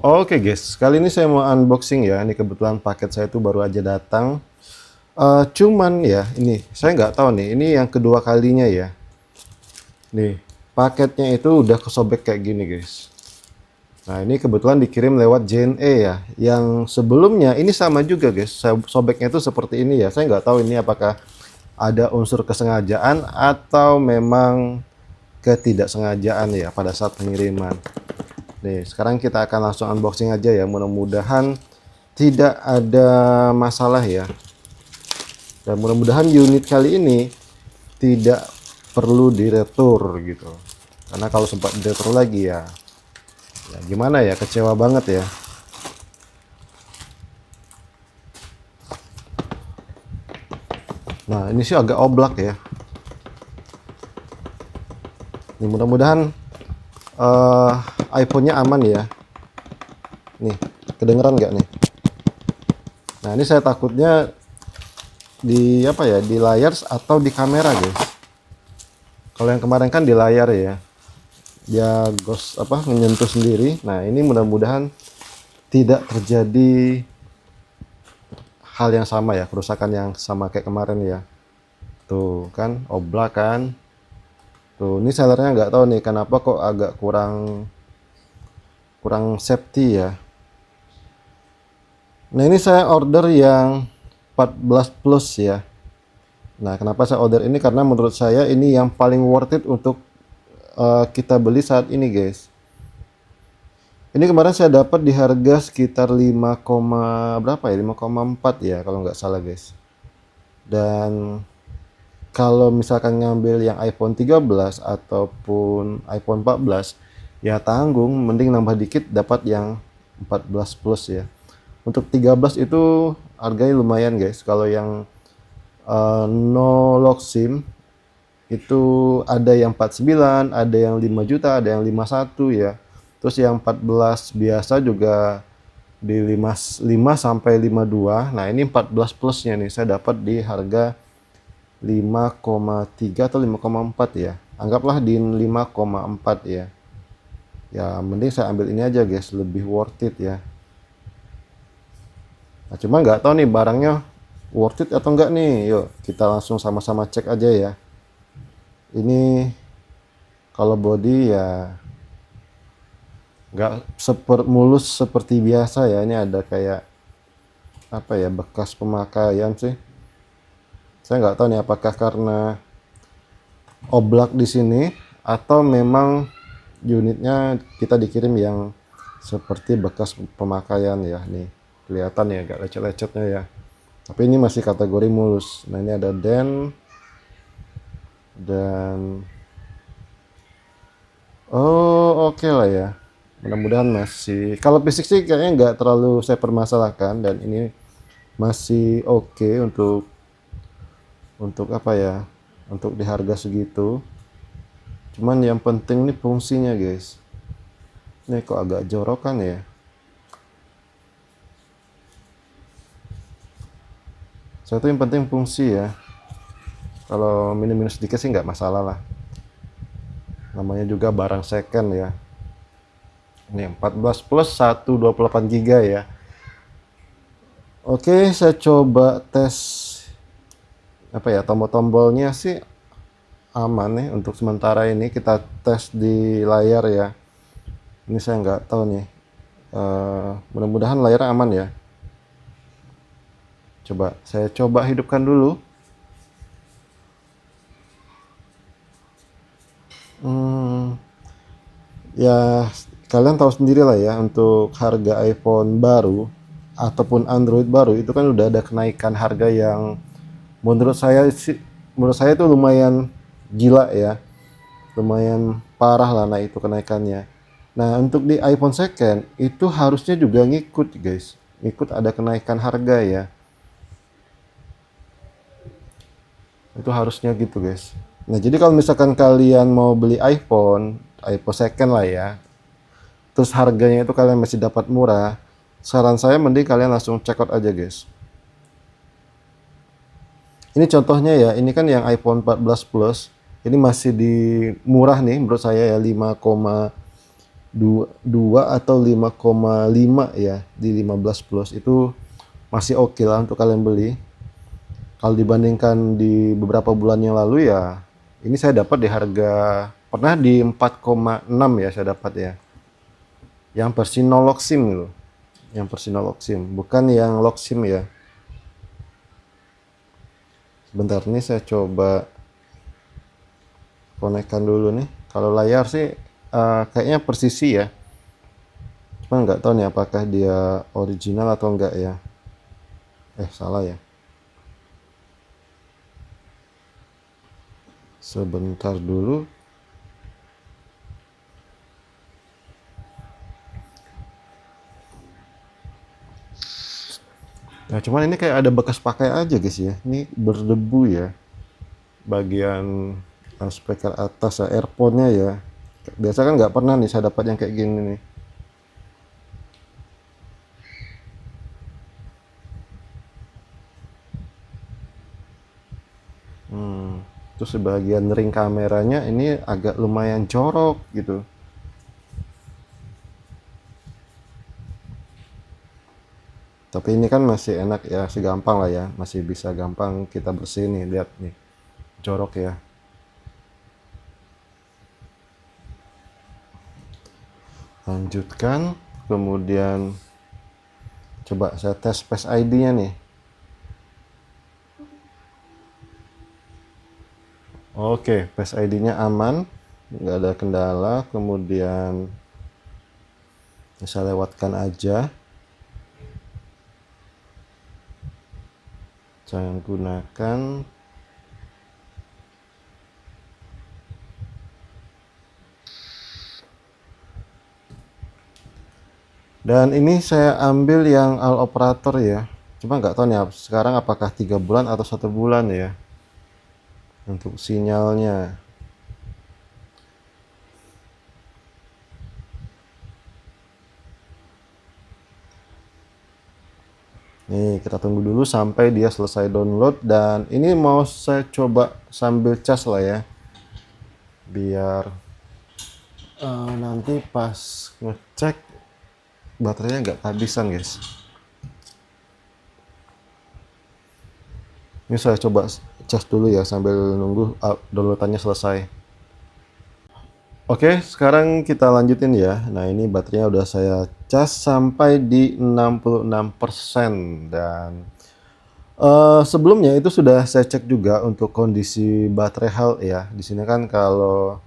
Oke guys, kali ini saya mau unboxing ya. Ini kebetulan paket saya itu baru aja datang. Cuman ya, ini saya nggak tahu nih. Ini yang kedua kalinya ya. Nih, paketnya itu udah kesobek kayak gini guys. Nah, ini kebetulan dikirim lewat JNE ya. Yang sebelumnya ini sama juga guys. Sobeknya itu seperti ini ya. Saya nggak tahu ini apakah ada unsur kesengajaan atau memang ketidaksengajaan ya pada saat pengiriman. Nih, sekarang kita akan langsung unboxing aja ya. Mudah-mudahan tidak ada masalah ya. Dan mudah-mudahan unit kali ini tidak perlu diretur gitu. Karena kalau sempat diretur lagi ya, ya gimana ya, kecewa banget ya. Nah, ini sih agak oblak ya. Nih, mudah-mudahan iPhone-nya aman ya. Nih, kedengeran nggak nih? Nah, ini saya takutnya di apa ya, di layar atau di kamera guys. Kalau yang kemarin kan di layar ya, dia ghost apa menyentuh sendiri. Nah, ini mudah-mudahan tidak terjadi hal yang sama ya, kerusakan yang sama kayak kemarin ya. Tuh kan oblak kan. Tuh, ini sellernya nggak tahu nih kenapa kok agak kurang kurang safety ya. Nah, ini saya order yang 14 plus ya. Nah, kenapa saya order ini, karena menurut saya ini yang paling worth it untuk kita beli saat ini guys. Ini kemarin saya dapat di harga sekitar 5, berapa ya, 5,4 ya kalau nggak salah guys. Dan kalau misalkan ngambil yang iPhone 13 ataupun iPhone 14 ya tanggung, mending nambah dikit dapat yang 14 plus ya. Untuk 13 itu harganya lumayan guys. Kalau yang no lock SIM itu ada yang 49, ada yang 5 juta, ada yang 51 ya. Terus yang 14 biasa juga di 5 sampai 52. Nah, ini 14 plusnya nih saya dapat di harga 5,3 atau 5,4 ya. Anggaplah di 5,4 ya. Ya, mending saya ambil ini aja guys, lebih worth it ya. Nah, cuma nggak tahu nih barangnya worth it atau enggak nih. Yuk, kita langsung sama-sama cek aja ya. Ini kalau body ya nggak mulus seperti biasa ya. Ini ada kayak apa ya, bekas pemakaian sih. Saya nggak tahu nih apakah karena oblak di sini atau memang unitnya kita dikirim yang seperti bekas pemakaian ya. Nih kelihatan ya agak lecet-lecetnya ya. Tapi ini masih kategori mulus. Nah, ini ada den dan oh oke lah ya. Mudah-mudahan masih, kalau fisik sih kayaknya nggak terlalu saya permasalahkan, dan ini masih oke untuk apa ya, untuk di harga segitu. Cuman yang penting nih fungsinya guys. Ini kok agak jorokan ya. Saya tuh yang penting fungsi ya. Kalau minus-minus sedikit sih nggak masalah lah. Namanya juga barang second ya. Ini 14 plus 128 GB ya. Oke, saya coba tes apa ya, tombol-tombolnya sih aman nih untuk sementara ini. Kita tes di layar ya. Ini saya nggak tahu nih. Mudah-mudahan layar aman ya. Coba saya coba hidupkan dulu. Ya kalian tahu sendiri lah ya, untuk harga iPhone baru ataupun Android baru itu kan udah ada kenaikan harga yang menurut saya itu lumayan gila ya, lumayan parah lah. Nah, itu kenaikannya. Nah, untuk di iPhone second itu harusnya juga ngikut guys, ngikut ada kenaikan harga ya. Itu harusnya gitu guys. Nah, jadi kalau misalkan kalian mau beli iPhone second lah ya, terus harganya itu kalian masih dapat murah, saran saya mending kalian langsung check out aja guys. Ini contohnya ya, ini kan yang iPhone 14 Plus, ini masih di murah nih menurut saya ya, 5,4 2 atau 5,5 ya di 15 plus itu masih oke lah untuk kalian beli. Kalau dibandingkan di beberapa bulan yang lalu ya, ini saya dapat di harga pernah di 4,6 ya saya dapat ya. Yang versi no lock sim gitu. Yang versi no lock sim, bukan yang lock sim ya. Sebentar nih saya coba konekkan dulu nih. Kalau layar sih kayaknya persisi ya. Cuma nggak tahu nih apakah dia original atau enggak ya. Salah ya. Sebentar dulu. Nah, cuman ini kayak ada bekas pakai aja guys ya. Ini berdebu ya. Bagian speaker atas ya, earphone-nya ya. Biasa kan nggak pernah nih saya dapat yang kayak gini nih. Terus sebagian ring kameranya ini agak lumayan jorok gitu. Tapi ini kan masih enak ya, masih gampang lah ya. Masih bisa gampang kita bersihin nih, lihat nih. Jorok ya. Lanjutkan, kemudian coba saya tes Face ID-nya nih. Oke, Face ID-nya aman, nggak ada kendala. Kemudian bisa lewatkan aja. Saya gunakan. Dan ini saya ambil yang all operator ya. Cuma nggak tahu nih sekarang apakah 3 bulan atau 1 bulan ya untuk sinyalnya. Nih kita tunggu dulu sampai dia selesai download, dan ini mau saya coba sambil cas lah ya, biar nanti pas ngecek baterainya nggak kehabisan guys. Ini saya coba cas dulu ya sambil nunggu downloadannya selesai. Oke, sekarang kita lanjutin ya. Nah, ini baterainya udah saya cas sampai di 66%, dan sebelumnya itu sudah saya cek juga untuk kondisi baterai health ya. Di sini kan kalau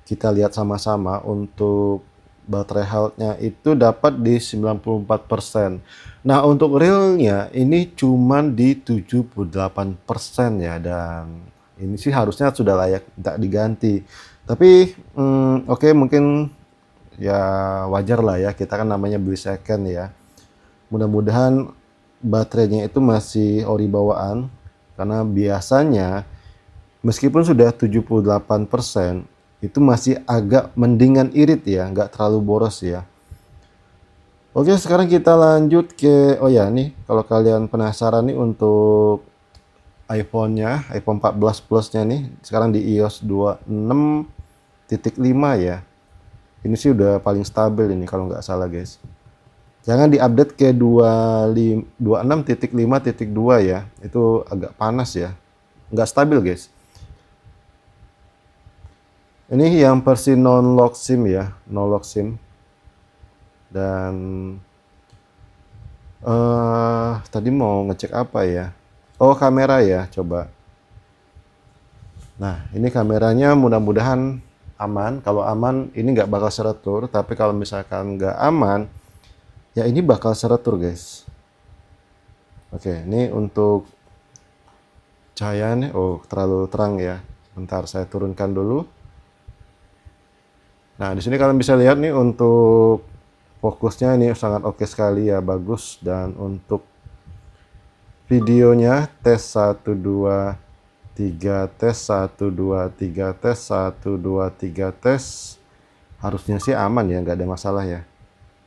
kita lihat sama-sama untuk baterai health-nya itu dapat di 94%. Nah, untuk realnya ini cuman di 78% ya, dan ini sih harusnya sudah layak tak diganti. Tapi oke, mungkin ya wajar lah ya, kita kan namanya beli second ya. Mudah-mudahan baterainya itu masih ori bawaan, karena biasanya meskipun sudah 78% itu masih agak mendingan irit ya, nggak terlalu boros ya. Oke, sekarang kita lanjut ke, oh ya nih, kalau kalian penasaran nih untuk iPhone-nya, iPhone 14 Plus-nya nih, sekarang di iOS 26.5 ya. Ini sih udah paling stabil ini kalau nggak salah guys. Jangan diupdate ke 26.5.2 ya, itu agak panas ya, nggak stabil guys. Ini yang versi non lock sim ya, no lock sim. Dan tadi mau ngecek apa ya? Oh, kamera ya, coba. Nah, ini kameranya mudah-mudahan aman. Kalau aman, ini nggak bakal seretur. Tapi kalau misalkan nggak aman, ya ini bakal seretur, guys. Oke, ini untuk cahayanya, oh terlalu terang ya. Bentar, saya turunkan dulu. Nah, di sini kalian bisa lihat nih untuk fokusnya ini sangat oke sekali ya, bagus. Dan untuk videonya tes 1 2 3 tes 1 2 3 tes 1 2 3 tes. Harusnya sih aman ya, nggak ada masalah ya.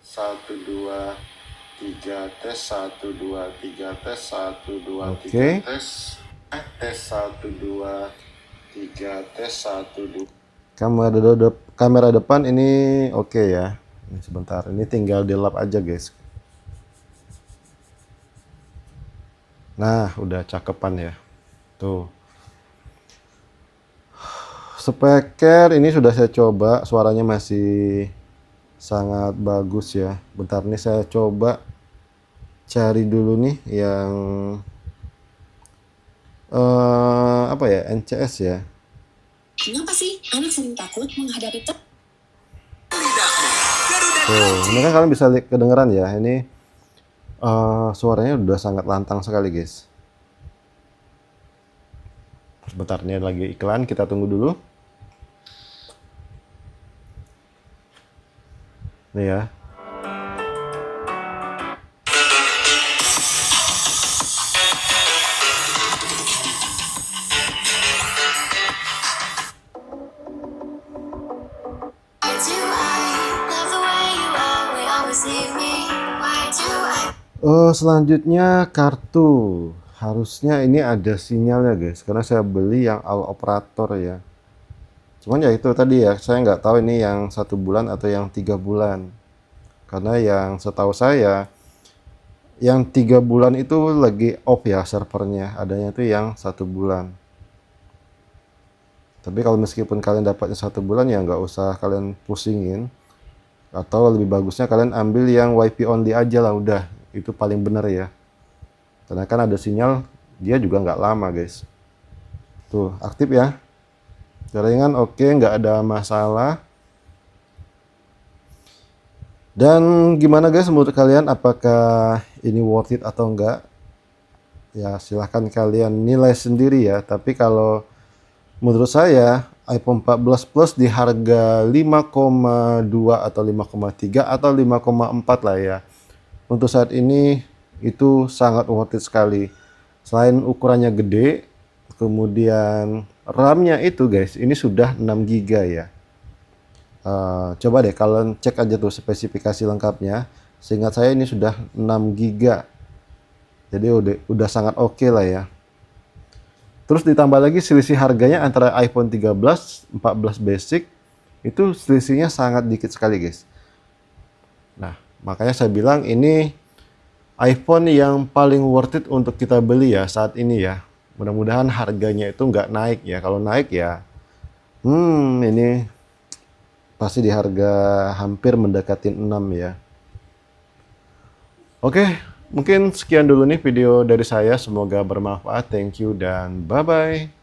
1 2 3 tes 1 2 3 tes 1 2 3 tes tes 1 2 3 tes 1 2. Kamera depan ini oke ya. Ini sebentar, ini tinggal dilap aja guys. Nah, udah cakepan ya. Tuh. Speaker ini sudah saya coba, suaranya masih sangat bagus ya. Bentar nih saya coba cari dulu nih yang apa ya, NCS ya. Kenapa sih anak sering takut menghadapi Tuh, ini kan kalian bisa kedengeran ya. Ini suaranya udah sangat lantang sekali guys. Sebentar, nih lagi iklan, kita tunggu dulu. Nih ya. Selanjutnya kartu. Harusnya ini ada sinyalnya guys, karena saya beli yang all operator ya. Cuman ya itu tadi ya, saya nggak tahu ini yang 1 bulan atau yang 3 bulan. Karena yang setahu saya, yang 3 bulan itu lagi off ya servernya, adanya itu yang 1 bulan. Tapi kalau meskipun kalian dapatnya 1 bulan ya nggak usah kalian pusingin. Atau lebih bagusnya kalian ambil yang WiFi only aja lah, udah itu paling bener ya. Karena kan ada sinyal, dia juga nggak lama guys. Tuh aktif ya, jaringan oke, nggak ada masalah. Dan gimana guys menurut kalian, apakah ini worth it atau enggak? Ya silahkan kalian nilai sendiri ya. Tapi kalau menurut saya iPhone 14 Plus di harga 5,2 atau 5,3 atau 5,4 lah ya, untuk saat ini itu sangat worth it sekali. Selain ukurannya gede, kemudian RAM-nya itu guys, ini sudah 6 GB ya. Coba deh kalian cek aja tuh spesifikasi lengkapnya. Seingat saya ini sudah 6 GB. Jadi udah sangat oke lah ya. Terus ditambah lagi selisih harganya antara iPhone 13, 14 basic, itu selisihnya sangat dikit sekali guys. Nah, makanya saya bilang ini iPhone yang paling worth it untuk kita beli ya saat ini ya. Mudah-mudahan harganya itu nggak naik ya. Kalau naik ya, ini pasti di harga hampir mendekati 6 ya. Oke, mungkin sekian dulu nih video dari saya. Semoga bermanfaat. Thank you dan bye-bye.